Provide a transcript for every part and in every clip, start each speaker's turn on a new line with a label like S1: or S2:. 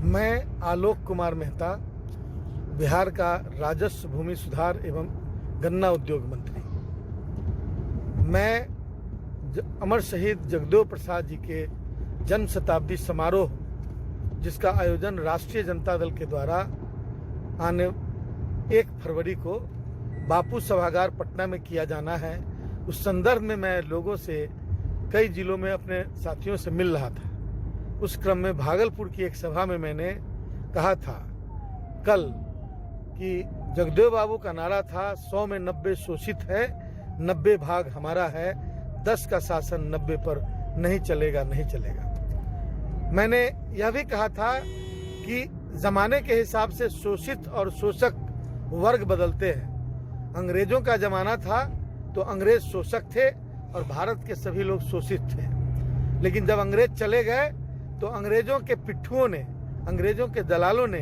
S1: मैं आलोक कुमार मेहता, बिहार का राजस्व, भूमि सुधार एवं गन्ना उद्योग मंत्री। मैं अमर शहीद जगदेव प्रसाद जी के जन्म शताब्दी समारोह, जिसका आयोजन राष्ट्रीय जनता दल के द्वारा आने 1 फरवरी को बापू सभागार पटना में किया जाना है, उस संदर्भ में मैं लोगों से कई जिलों में अपने साथियों से मिल रहा था। उस क्रम में भागलपुर की एक सभा में मैंने कहा था कल कि जगदेव बाबू का नारा था 100 में 90 शोषित है, 90 भाग हमारा है, 10 का शासन 90 पर नहीं चलेगा, नहीं चलेगा। मैंने यह भी कहा था कि जमाने के हिसाब से शोषित और शोषक वर्ग बदलते हैं। अंग्रेजों का जमाना था तो अंग्रेज शोषक थे और भारत के सभी लोग शोषित थे, लेकिन जब अंग्रेज चले गए तो अंग्रेजों के पिट्ठुओं ने, अंग्रेजों के दलालों ने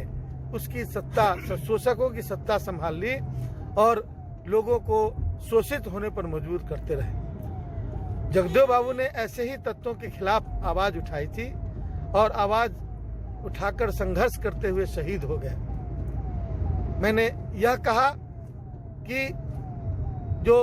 S1: उसकी सत्ता, शोषकों की सत्ता संभाल ली और लोगों को शोषित होने पर मजबूर करते रहे। जगदेव बाबू ने ऐसे ही तत्वों के खिलाफ आवाज उठाई थी और आवाज उठाकर संघर्ष करते हुए शहीद हो गए। मैंने यह कहा कि जो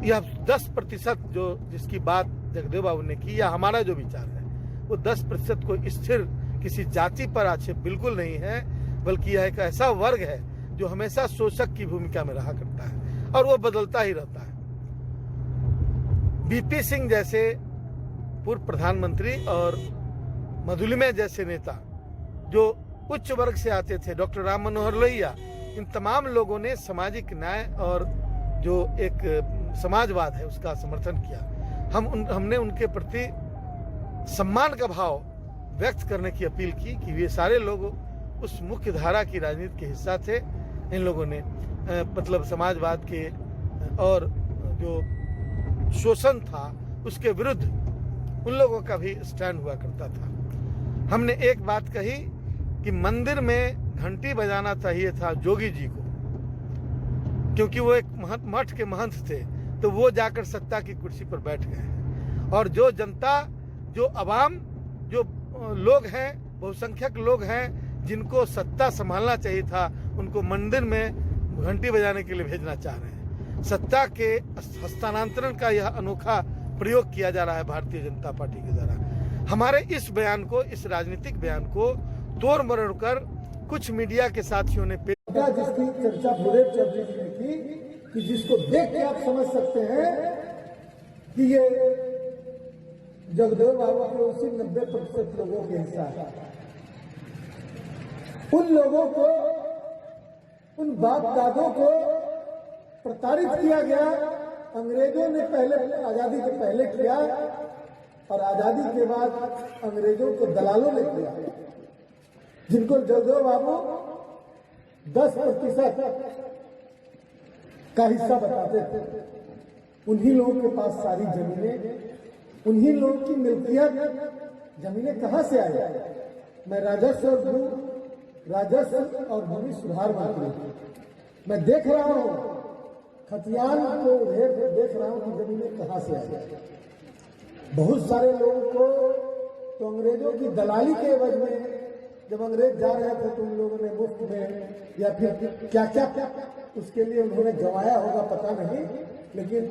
S1: यह 10% जो जिसकी बात जगदेव बाबू ने की, या हमारा जो विचार है, वो 10% कोई स्थिर किसी जाति पर आक्षेप बिल्कुल नहीं है, बल्कि यह एक ऐसा वर्ग है जो हमेशा शोषक की भूमिका में रहा करता है और वो बदलता ही रहता है। बीपी सिंह जैसे पूर्व प्रधानमंत्री और मधुलिमा जैसे नेता जो उच्च वर्ग से आते थे, डॉक्टर राम मनोहर लोहिया, इन तमाम लोगों ने सामाजिक न्याय और जो एक समाजवाद है उसका समर्थन किया। हमने उनके प्रति सम्मान का भाव व्यक्त करने की अपील की कि ये सारे लोग उस मुख्य धारा की राजनीति के हिस्सा थे। इन लोगों ने मतलब समाजवाद के और जो शोषण था उसके विरुद्ध उन लोगों का भी स्टैंड हुआ करता था। हमने एक बात कही कि मंदिर में घंटी बजाना चाहिए था जोगी जी को, क्योंकि वो एक मठ के महंत थे, तो वो जाकर सत्ता की कुर्सी पर बैठ गए हैं। और जो जनता, जो अवाम, जो लोग हैं, बहुसंख्यक लोग हैं जिनको सत्ता संभालना चाहिए था, उनको मंदिर में घंटी बजाने के लिए भेजना चाह रहे हैं। सत्ता के हस्तांतरण का यह अनोखा प्रयोग किया जा रहा है भारतीय जनता पार्टी के द्वारा। हमारे इस बयान को, इस राजनीतिक बयान को तोड़ मरोड़ कर कुछ मीडिया के साथियों ने
S2: जिसकी चर्चा बुरे चर्चा ने की कि जिसको देख के आप समझ सकते हैं कि ये जगदेव बाबू के उसी 90% लोगों के हिस्सा है। उन लोगों को, उन बाप दादों को प्रताड़ित किया गया। अंग्रेजों ने पहले, आजादी के पहले किया और आजादी के बाद अंग्रेजों को दलालों ने किया, जिनको जगदेव बाबू 10% का हिस्सा बताते थे। उन्हीं लोगों के पास सारी जमीनें, उन्हीं लोगों की मिल्कियत, जमीनें कहां से आई? मैं राजस्व और भूमि सुधार मंत्री, मैं देख रहा हूं, खतियान को देख रहा हूं कि जमीनें कहां से आई। बहुत सारे लोगों को तो अंग्रेजों की दलाली के एवज में, जब अंग्रेज जा रहे थे तो उन लोगों ने मुफ्त में या फिर क्या क्या उसके लिए उन्होंने गंवाया होगा पता नहीं, लेकिन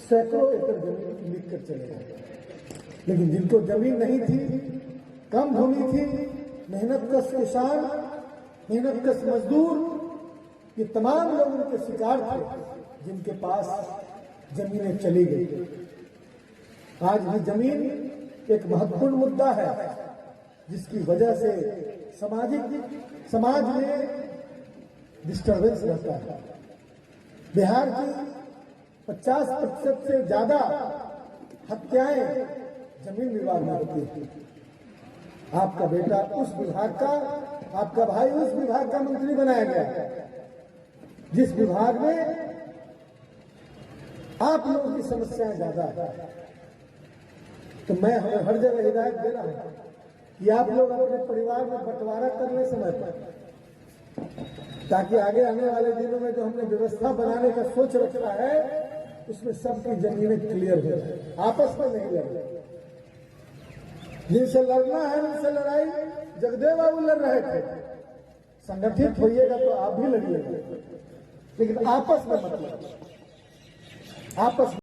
S2: सैकड़ों एकड़ जमीन लिख कर चले गए। लेकिन जिनको जमीन नहीं थी, कम भूमि थी, मेहनत कश किसान, मेहनत कश मजदूर, ये तमाम लोग उनके शिकार थे जिनके पास जमीनें चली गई। आज भी जमीन एक महत्वपूर्ण मुद्दा है जिसकी वजह से समाज में डिस्टर्बेंस रहता है। बिहार की 50% से ज्यादा हत्याएं जमीन विवाद में होती है। आपका बेटा उस विभाग का, आपका भाई उस विभाग का मंत्री बनाया गया जिस विभाग में आप लोगों की समस्याएं ज्यादा है। तो मैं हर जगह हिदायत दे रहा हूं कि आप लोग अपने परिवार में बंटवारा करने समय पर, ताकि आगे आने वाले दिनों में जो हमने व्यवस्था बनाने का सोच रखा है उसमें सबकी जमीनें क्लियर हो जाए, आपस में नहीं लड़े। जिनसे लड़ना है उनसे लड़ाई, जगदेव बाबू लड़ रहे थे, संगठित होइएगा तो आप भी लड़िएगा, लेकिन आपस में मतलब आपस में